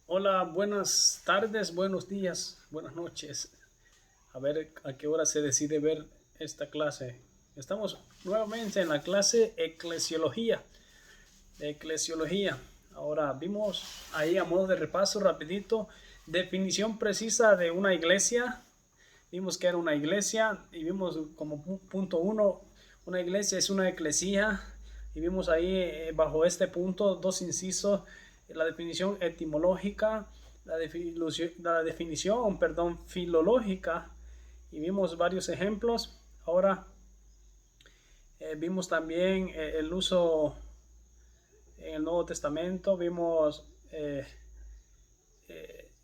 Hola, buenas tardes, buenos días, buenas noches. A ver a qué hora se decide ver esta clase. Estamos nuevamente en la clase Eclesiología. Eclesiología. Ahora vimos ahí a modo de repaso rapidito, definición precisa de una iglesia. Vimos que era una iglesia y vimos como punto uno, una iglesia es una eclesía. Y vimos ahí bajo este punto dos incisos, la definición etimológica, la definición, perdón, filológica, y vimos varios ejemplos. Ahora vimos también el uso en el Nuevo Testamento, vimos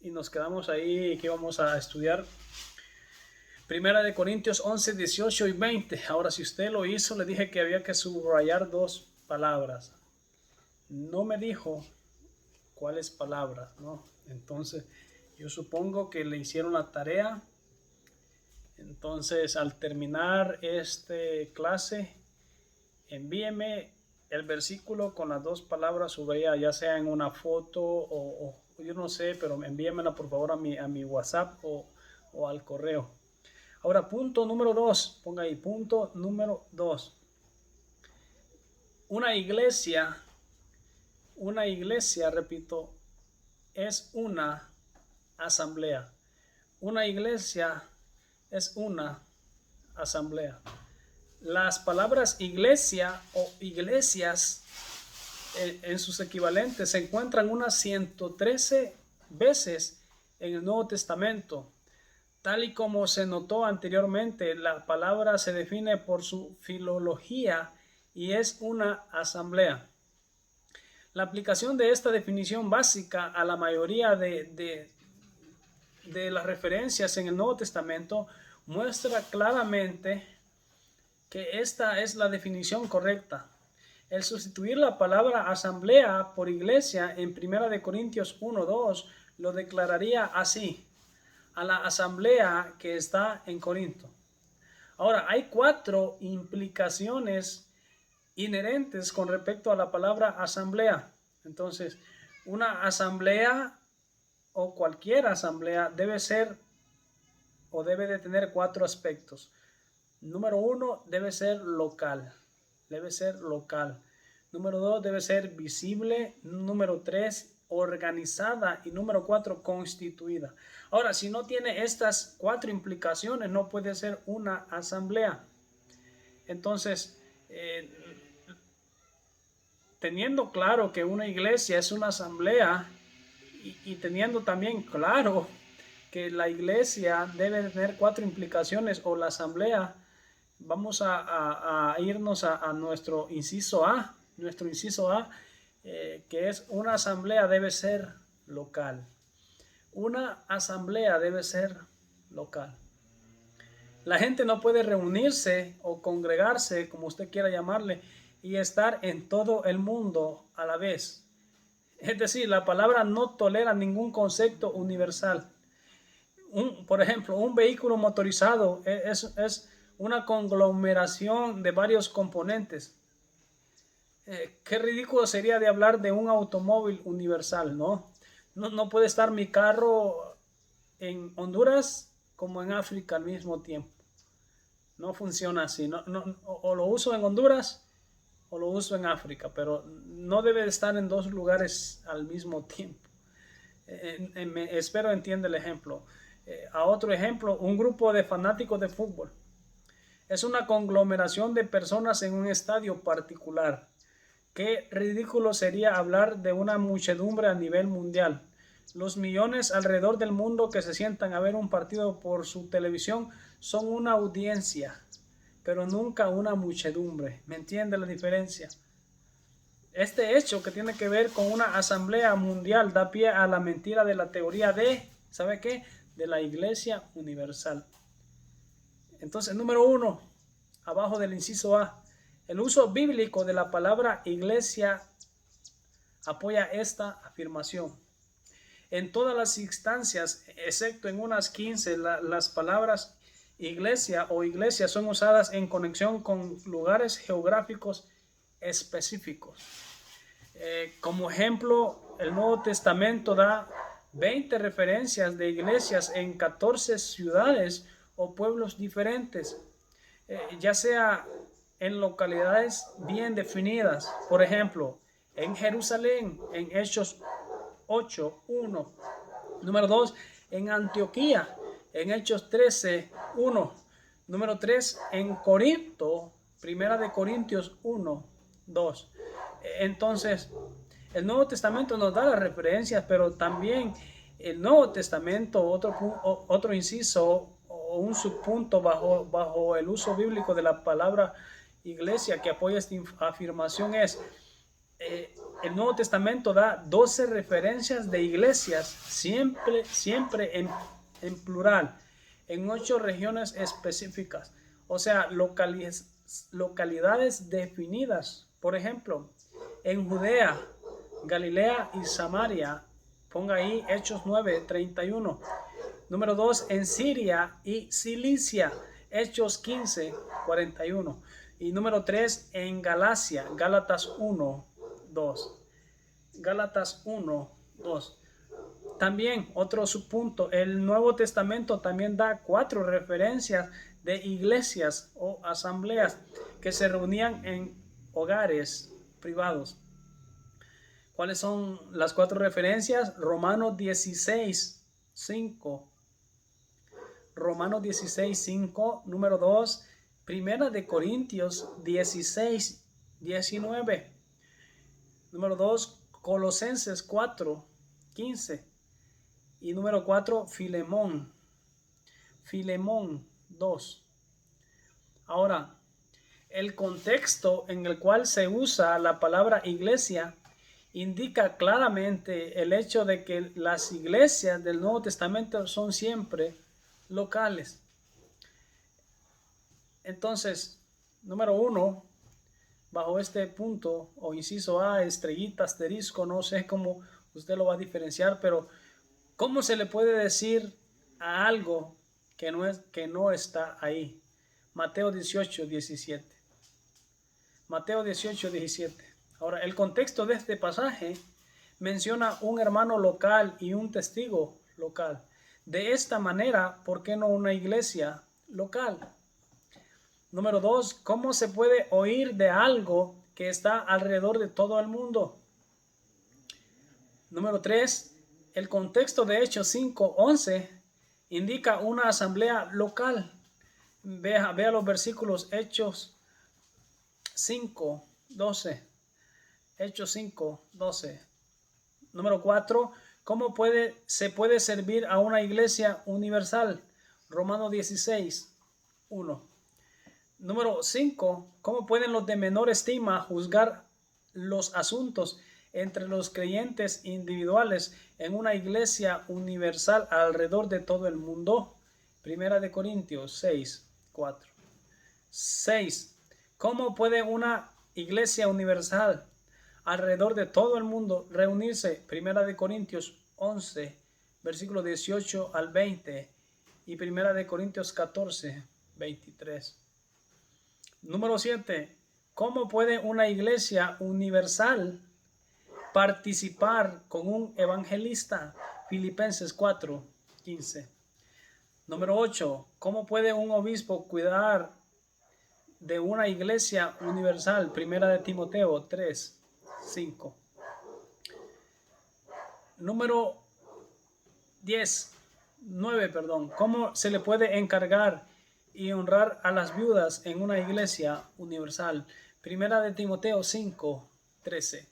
y nos quedamos ahí que vamos a estudiar Primera de Corintios 11, 18 y 20. Ahora, si usted lo hizo, le dije que había que subrayar dos palabras. No me dijo cuáles palabras, ¿no? Entonces, yo supongo que le hicieron la tarea. Entonces, al terminar esta clase, envíeme el versículo con las dos palabras subrayadas, ya sea en una foto o yo no sé, pero envíemela por favor a mi WhatsApp o al correo. Ahora, punto número 2, ponga ahí, punto número 2. Una iglesia, repito, es una asamblea. Una iglesia es una asamblea. Las palabras iglesia o iglesias en sus equivalentes se encuentran unas 113 veces en el Nuevo Testamento. Tal y como se notó anteriormente, la palabra se define por su filología y es una asamblea. La aplicación de esta definición básica a la mayoría de las referencias en el Nuevo Testamento muestra claramente que esta es la definición correcta. El sustituir la palabra asamblea por iglesia en 1 Corintios 1:2 lo declararía así: a la asamblea que está en Corinto. Ahora, hay 4 implicaciones inherentes con respecto a la palabra asamblea. Entonces, una asamblea o cualquier asamblea debe ser o debe de tener 4 aspectos. Número 1, debe ser local. Debe ser local. Número 2, debe ser visible. Número 3, organizada. Y número 4, constituida. Ahora, si no tiene estas 4 implicaciones, no puede ser una asamblea. Entonces, teniendo claro que una iglesia es una asamblea y teniendo también claro que la iglesia debe tener 4 implicaciones o la asamblea, vamos a irnos a nuestro inciso A. Nuestro inciso A, que es una asamblea debe ser local. Una asamblea debe ser local. La gente no puede reunirse o congregarse, como usted quiera llamarle, y estar en todo el mundo a la vez. Es decir, la palabra no tolera ningún concepto universal. Por ejemplo, un vehículo motorizado es una conglomeración de varios componentes. Qué ridículo sería de hablar de un automóvil universal, ¿no? No puede estar mi carro en Honduras como en África al mismo tiempo. No funciona así. O lo uso en Honduras o lo uso en África, pero no debe estar en dos lugares al mismo tiempo. Espero entienda el ejemplo. A otro ejemplo, un grupo de fanáticos de fútbol. Es una conglomeración de personas en un estadio particular. Qué ridículo sería hablar de una muchedumbre a nivel mundial. Los millones alrededor del mundo que se sientan a ver un partido por su televisión son una audiencia, pero nunca una muchedumbre. ¿Me entiende la diferencia? Este hecho que tiene que ver con una asamblea mundial da pie a la mentira de la teoría de, ¿sabe qué? De la Iglesia Universal. Entonces, número 1, abajo del inciso A, el uso bíblico de la palabra iglesia apoya esta afirmación. En todas las instancias, excepto en unas 15, las palabras iglesia o iglesia son usadas en conexión con lugares geográficos específicos. Como ejemplo, el Nuevo Testamento da 20 referencias de iglesias en 14 ciudades o pueblos diferentes, ya sea en localidades bien definidas. Por ejemplo, en Jerusalén, en Hechos 8:1. Número 2, en Antioquía, en Hechos 13:1. Número 3, en Corinto, Primera de Corintios 1:2. Entonces, el Nuevo Testamento nos da las referencias, pero también el Nuevo Testamento, otro inciso o un subpunto bajo el uso bíblico de la palabra iglesia que apoya esta afirmación es, el Nuevo Testamento da 12 referencias de iglesias, siempre en plural, en 8 regiones específicas, o sea, localidades definidas. Por ejemplo, en Judea, Galilea y Samaria, ponga ahí Hechos 9:31. Número 2, en Siria y Cilicia, Hechos 15:41. Y número 3, en Galacia, Gálatas 1:2. Gálatas 1:2. También otro subpunto, el Nuevo Testamento también da 4 referencias de iglesias o asambleas que se reunían en hogares privados. ¿Cuáles son las 4 referencias? Romanos 16:5. Romanos 16:5. Número 2, Primera de Corintios 16:19. Número 2, Colosenses 4:15. Y número 4, Filemón 2. Ahora, el contexto en el cual se usa la palabra iglesia indica claramente el hecho de que las iglesias del Nuevo Testamento son siempre locales. Entonces, número 1, bajo este punto o inciso A, estrellita, asterisco, no sé cómo usted lo va a diferenciar, pero ¿cómo se le puede decir a algo que no está ahí? Mateo 18:17. Mateo 18:17. Ahora, el contexto de este pasaje menciona un hermano local y un testigo local. De esta manera, ¿por qué no una iglesia local? Número 2, ¿cómo se puede oír de algo que está alrededor de todo el mundo? Número 3, el contexto de Hechos 5:11 indica una asamblea local. Vea los versículos Hechos 5:12. Hechos 5:12. Número 4, ¿cómo se puede servir a una iglesia universal? Romanos 16:1. Número 5, ¿cómo pueden los de menor estima juzgar los asuntos entre los creyentes individuales en una iglesia universal alrededor de todo el mundo? Primera de Corintios 6:4. 6. ¿Cómo puede una iglesia universal alrededor de todo el mundo reunirse? Primera de Corintios 11, versículo 18 al 20 y Primera de Corintios 14:23. Número 7. ¿Cómo puede una iglesia universal participar con un evangelista? Filipenses 4:15. Número 8. ¿Cómo puede un obispo cuidar de una iglesia universal? Primera de Timoteo 3:5. Número 9. ¿Cómo se le puede encargar y honrar a las viudas en una iglesia universal? Primera de Timoteo 5:13.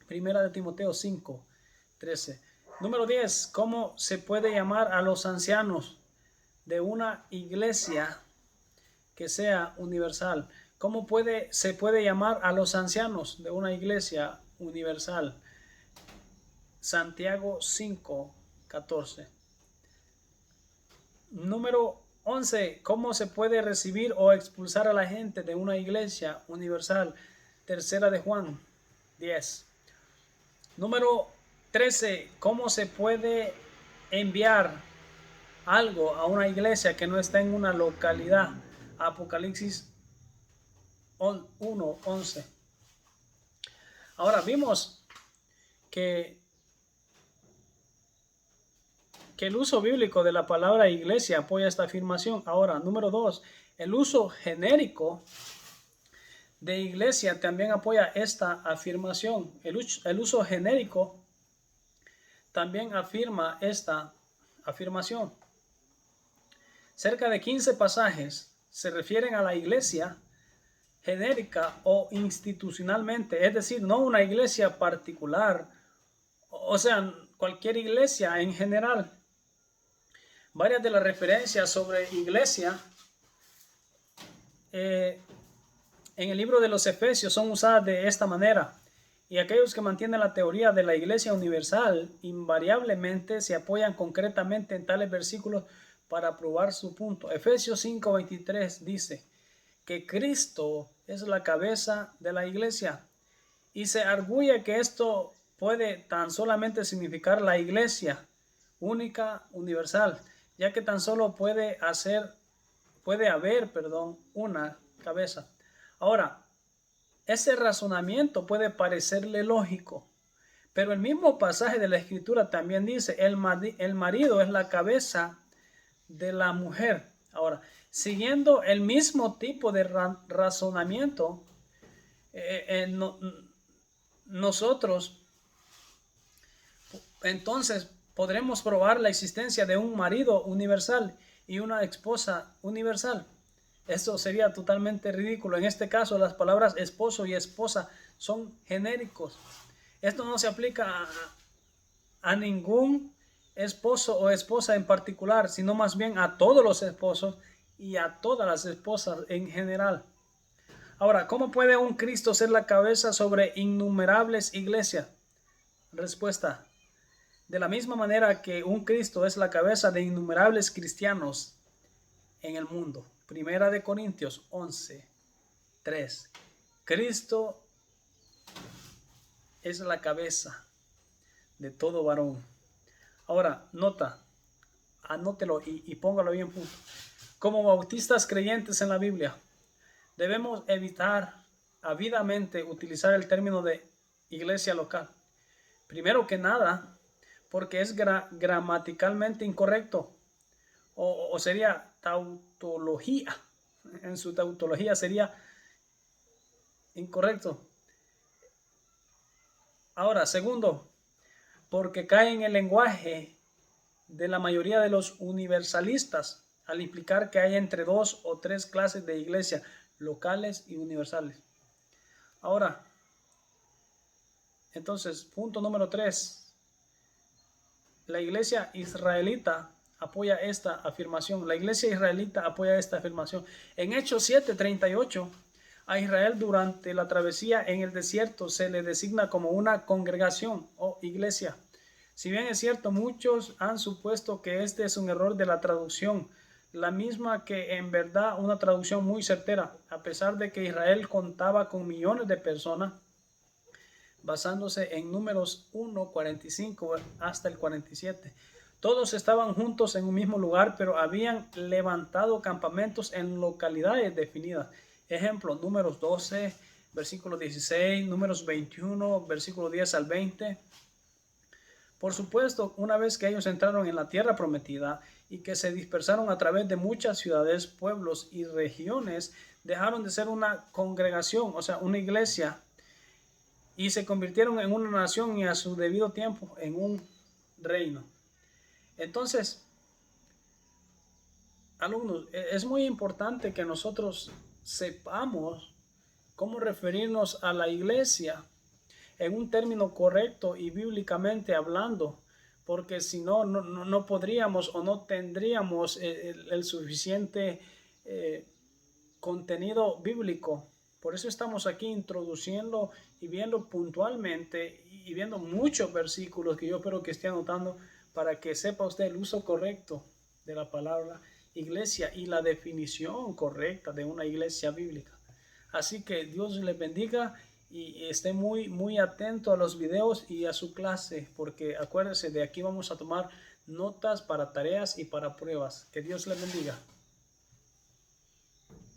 Primera de Timoteo 5:13. Número 10. ¿Cómo se puede llamar a los ancianos de una iglesia que sea universal? ¿Cómo se puede llamar a los ancianos de una iglesia universal? Santiago 5:14. Número 11. ¿Cómo se puede recibir o expulsar a la gente de una iglesia universal? Tercera de Juan 10. Número 13. ¿Cómo se puede enviar algo a una iglesia que no está en una localidad? Apocalipsis 1:11. Ahora vimos que que el uso bíblico de la palabra iglesia apoya esta afirmación. Ahora, número 2, el uso genérico de iglesia también apoya esta afirmación. El uso genérico también afirma esta afirmación. Cerca de 15 pasajes se refieren a la iglesia genérica o institucionalmente, es decir, no una iglesia particular, o sea, cualquier iglesia en general. Varias de las referencias sobre iglesia en el libro de los Efesios son usadas de esta manera, y aquellos que mantienen la teoría de la iglesia universal invariablemente se apoyan concretamente en tales versículos para probar su punto. Efesios 5:23 dice que Cristo es la cabeza de la iglesia, y se arguye que esto puede tan solamente significar la iglesia única, universal, ya que tan solo puede haber una cabeza. Ahora, ese razonamiento puede parecerle lógico, pero el mismo pasaje de la Escritura también dice, el marido es la cabeza de la mujer. Ahora, siguiendo el mismo tipo de razonamiento, nosotros entonces podremos probar la existencia de un marido universal y una esposa universal. Esto sería totalmente ridículo. En este caso, las palabras esposo y esposa son genéricos. Esto no se aplica a ningún esposo o esposa en particular, sino más bien a todos los esposos y a todas las esposas en general. Ahora, ¿cómo puede un Cristo ser la cabeza sobre innumerables iglesias? Respuesta: de la misma manera que un Cristo es la cabeza de innumerables cristianos en el mundo. Primera de Corintios 11:3. Cristo es la cabeza de todo varón. Ahora, anótelo y póngalo bien punto. Como bautistas creyentes en la Biblia, debemos evitar ávidamente utilizar el término de iglesia local. Primero que nada, porque es gramaticalmente incorrecto, o sería tautología. En su tautología sería incorrecto. Ahora, segundo, porque cae en el lenguaje de la mayoría de los universalistas al implicar que hay entre 2 o 3 clases de iglesia, locales y universales. Ahora, entonces, punto número 3. La iglesia israelita apoya esta afirmación. La iglesia israelita apoya esta afirmación. En Hechos 7:38, a Israel durante la travesía en el desierto se le designa como una congregación o iglesia. Si bien es cierto, muchos han supuesto que este es un error de la traducción, la misma que en verdad una traducción muy certera, a pesar de que Israel contaba con millones de personas, basándose en Números 1:45 hasta el 47. Todos estaban juntos en un mismo lugar, pero habían levantado campamentos en localidades definidas. Ejemplo, Números 12, versículo 16, Números 21, versículo 10 al 20. Por supuesto, una vez que ellos entraron en la tierra prometida y que se dispersaron a través de muchas ciudades, pueblos y regiones, dejaron de ser una congregación, o sea, una iglesia, y se convirtieron en una nación y a su debido tiempo en un reino. Entonces, alumnos, es muy importante que nosotros sepamos cómo referirnos a la iglesia en un término correcto y bíblicamente hablando, porque si no, no podríamos o no tendríamos el suficiente contenido bíblico. Por eso estamos aquí introduciendo y viendo puntualmente y viendo muchos versículos que yo espero que esté anotando para que sepa usted el uso correcto de la palabra iglesia y la definición correcta de una iglesia bíblica. Así que Dios les bendiga y esté muy atento a los videos y a su clase, porque acuérdense, de aquí vamos a tomar notas para tareas y para pruebas. Que Dios les bendiga.